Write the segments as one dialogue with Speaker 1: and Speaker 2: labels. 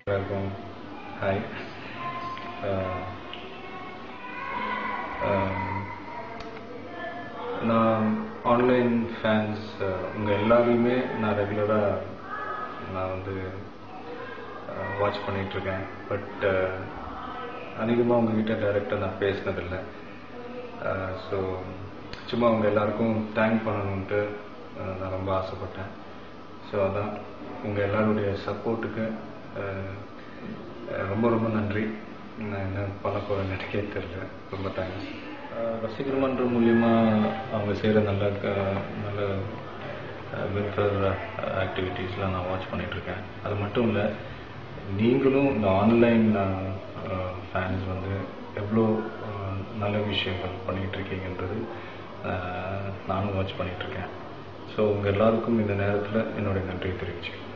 Speaker 1: எல்லாருக்கும் ஹாய். நான் online fans உங்கள் எல்லாரையுமே நான் ரெகுலராக வாட்ச் பண்ணிகிட்ருக்கேன். பட் அதிகமாக உங்ககிட்ட டைரெக்டாக நான் பேசினதில்லை. ஸோ சும்மா அவங்க எல்லாருக்கும் தேங்க் பண்ணணுன்ட்டு நான் ரொம்ப ஆசைப்பட்டேன். ஸோ அதான் உங்கள் எல்லாருடைய சப்போர்ட்டுக்கு ரொம்ப ரொம்ப நன்றி. நான் என்ன பண்ண போகிறேன்னு எனக்கே தெரியல. ரொம்ப தேங்க்ஸ். ரசிகர் மன்றம் மூலிமா அவங்க செய்கிற நல்ல வெல்ஃபேர் ஆக்டிவிட்டீஸ்லாம் நான் வாட்ச் பண்ணிகிட்ருக்கேன். அது மட்டும் இல்லை, நீங்களும் இந்த ஆன்லைன் ஃபேன்ஸ் எவ்வளோ நல்ல விஷயங்கள் பண்ணிகிட்ருக்கீங்கன்றது நானும் வாட்ச் பண்ணிகிட்ருக்கேன். ஸோ உங்கள் எல்லாருக்கும் இந்த நேரத்தில் என்னுடைய நன்றியை தெரிவிச்சுக்கிறேன்.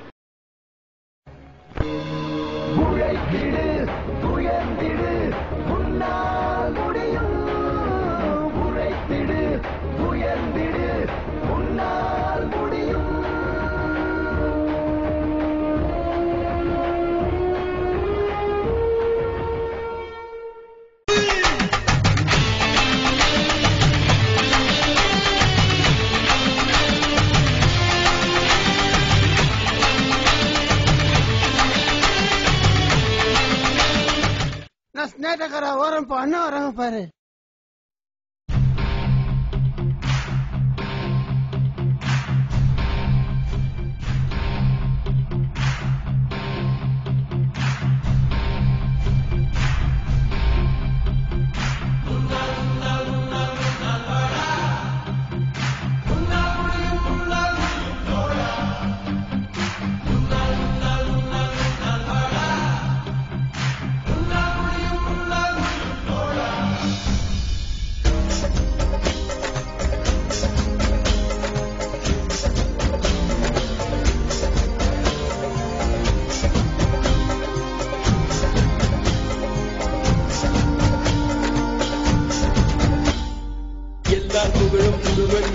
Speaker 2: ஸ்னேட்டக்காரா ஓரம் அண்ணா வராங்க பாரு.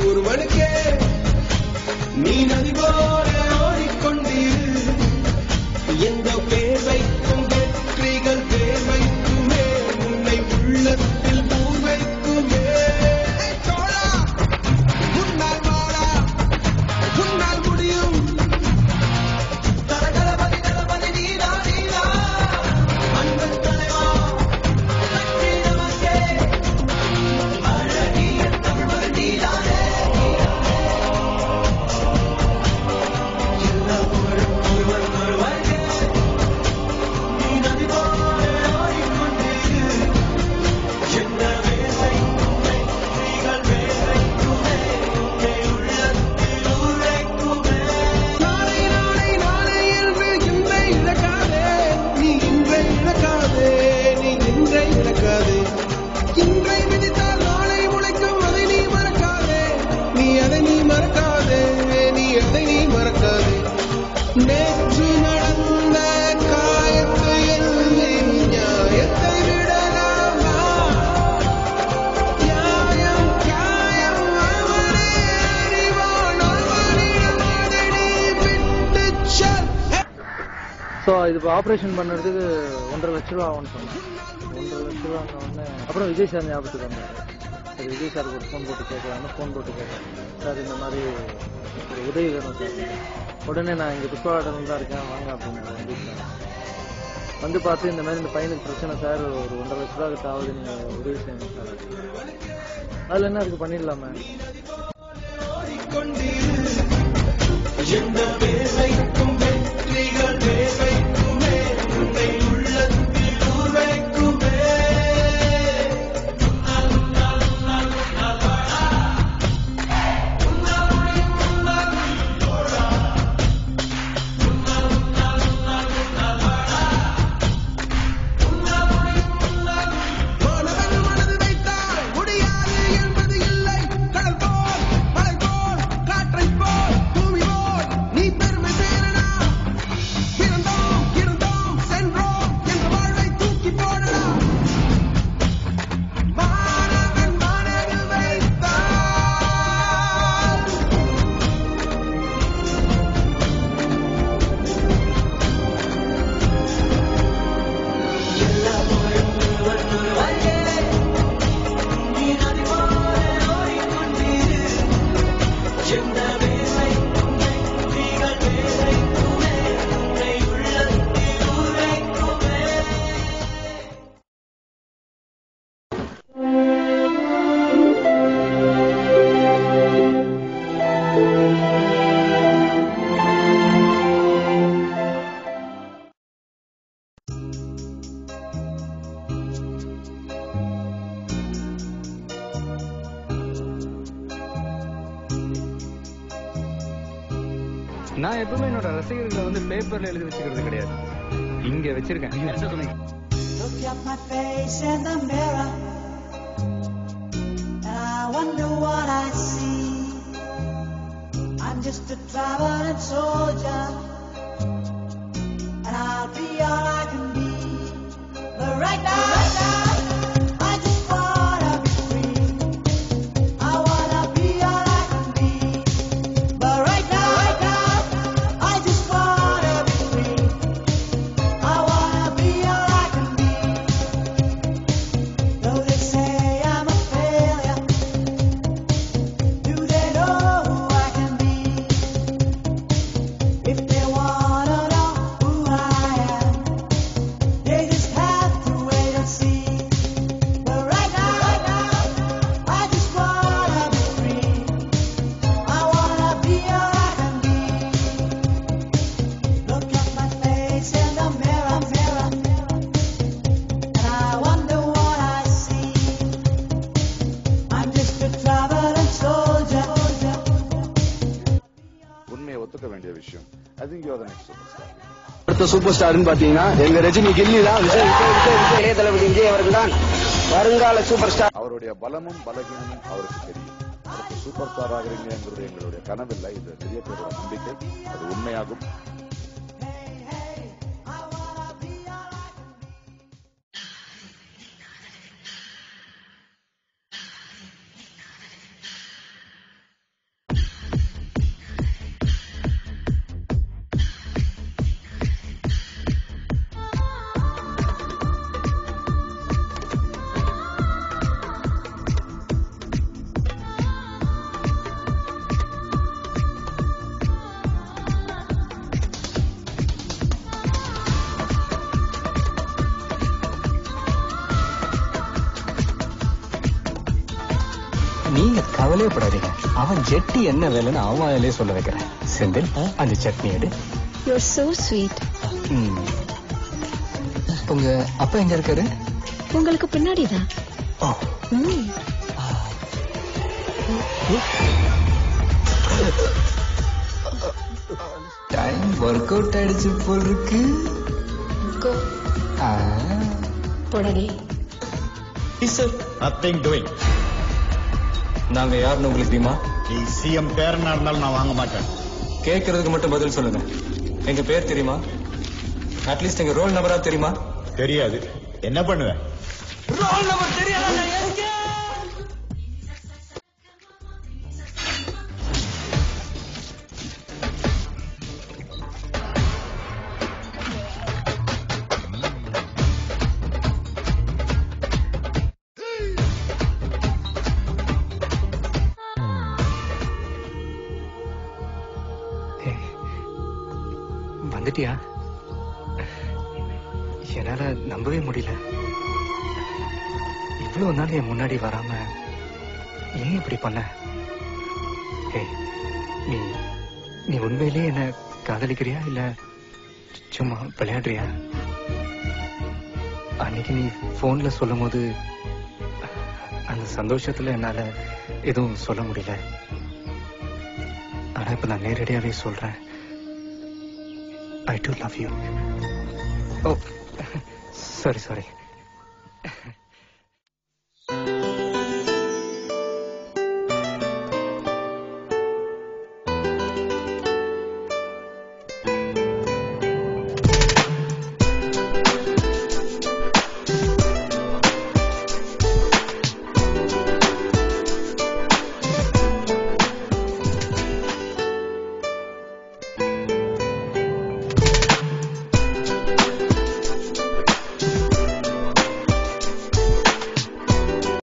Speaker 3: ஒருவனுக்கே நீ நதி போல ஓடிக்கொண்டீர். எந்த பேர் வைக்கும் வெற்றிகள் பேர் வைக்குமே, உன்னை உள்ளத்தில் ஊர் வைக்குமே. முன்னால் வாடா, முன்னால் முடியும். தலகலபதி தளபதி நீதா நீதா, அன்பன் தலைவா வெற்றி நமக்கே. அழகிய தமிழ் நீதானே. நேற்று நடந்த காயத்தை எண்ணி நியாயத்தை விடலாமா? நியாயம் காயம் அவனே அறிவான், அவனிடம் அதை நீ விட்டுச் செல்.
Speaker 4: ஸோ இது இப்போ ஆப்ரேஷன் பண்ணுறதுக்கு 1.5 லட்ச ரூபா ஆகும்னு சொன்னேன். 1.5 லட்ச ரூபாங்க உடனே அப்புறம் விஜய் சார் ஞாபகத்துக்கு வந்தார். சரி, விஜய் சாருக்கு ஒரு ஃபோன் போட்டு கேட்குறேன். சார் இந்த மாதிரி ஒரு உதவி வேணும் சார். உடனே நான் இங்கே புஷ்பாவட்டத்தில் தான் இருக்கேன், வாங்க அப்படின்னு வந்து பார்த்து இந்த மாதிரி இந்த பையனுக்கு பிரச்சனை சார், ஒரு 1.5 லட்ச ரூபா கிட்ட ஆகுது, நீங்கள் உதவி செய்யணும் சார். அதில் என்ன இருக்குது, பண்ணிடலாமே.
Speaker 3: எந்த பேர் வைக்கும் வெற்றிகள் பேர் வைக்குமே, உன்னை உள்ளத்தில் ஊர் வைக்குமே. மனது வைத்தால் முடியாது என்பது இல்லை. கடல் போல் மலை போல் காற்றை போல் பூமி போல் நீ எந்த வேலைக்குமே வெற்றிகள் வேலைக்குமே உன்னை உள்ளத்தில் உரைக்குமே.
Speaker 5: நான் எப்பவுமே என்னோட ரசிகர்களை வந்து பேப்பர்ல எழுதி வச்சுக்கிறது கிடையாது, இங்க வச்சிருக்கேன்.
Speaker 3: Look at my face in the mirror and I wonder what I see. I'm just a traveling soldier and I'll be all I can be. But right now I just wanna be free. I wanna be all I can be. But right now I just wanna be free. I wanna be all I can be. Though they say I'm a failure, do they know who I can be? If they wanna know who I am, they just have to wait and see. But right now I just wanna be free. I wanna be all I can be. Look at my face in the mirror, and I wonder what I see. I'm just a traveling soldier.
Speaker 6: உண்மையை ஒத்துக்க வேண்டிய விஷயம். I think you are the next superstar.
Speaker 7: அடுத்த super ஸ்டார்னு பாத்தீங்கன்னா எங்க ரஜினி கில்லி தான். இளைய தளபதி விஜய் அவர்கள் தான் வருங்கால சூப்பர் ஸ்டார்.
Speaker 6: அவருடைய பலமும் பலகீனமும் அவருக்கு தெரியும். அடுத்த சூப்பர் ஸ்டார் ஆகிறீங்கிறது எங்களுடைய கனவில்லை, இது நிறைய பேரோட நம்பிக்கை, அது உண்மையாகும்.
Speaker 8: நீங்க கவலையப்படாதீங்க, அவன் ஜெட்டி என்ன வேலைன்னு அவன் வாயிலே சொல்ல வைக்கிறேன். செந்தில், அந்த சட்னி எடு.
Speaker 9: You're so sweet.
Speaker 8: உங்க அப்பா எங்க இருக்காரு?
Speaker 9: உங்களுக்கு பின்னாடிதான்.
Speaker 8: டைம் ஒர்க் அவுட் ஆயிடுச்சு போல் இருக்கு.
Speaker 9: போடடி.
Speaker 10: Nothing doing.
Speaker 8: நாங்க யாருன்னு உங்களுக்கு தெரியுமா?
Speaker 10: நீ சிஎம் பேரனா இருந்தாலும் நான் வாங்க மாட்டேன்.
Speaker 8: கேட்கறதுக்கு மட்டும் பதில் சொல்லுங்க. எங்க பேர் தெரியுமா? அட்லீஸ்ட் எங்க ரோல் நம்பரா தெரியுமா?
Speaker 10: தெரியாது. என்ன பண்ணுவேன்?
Speaker 8: ரோல் நம்பர் தெரியாதா? வந்துட்டியா? என்னால நம்பவே முடியல. இவ்வளவு நாள் என் முன்னாடி வராம ஏன் இப்படி பண்ண? நீ உண்மையிலேயே என்ன காதலிக்கிறியா இல்ல சும்மா விளையாடுறியா? அன்னைக்கு நீ போன்ல சொல்லும் போது அந்த சந்தோஷத்துல என்னால எதுவும் சொல்ல முடியல. ஆனா இப்ப நான் நேரடியாவே சொல்றேன். I do love you. Oh, sorry.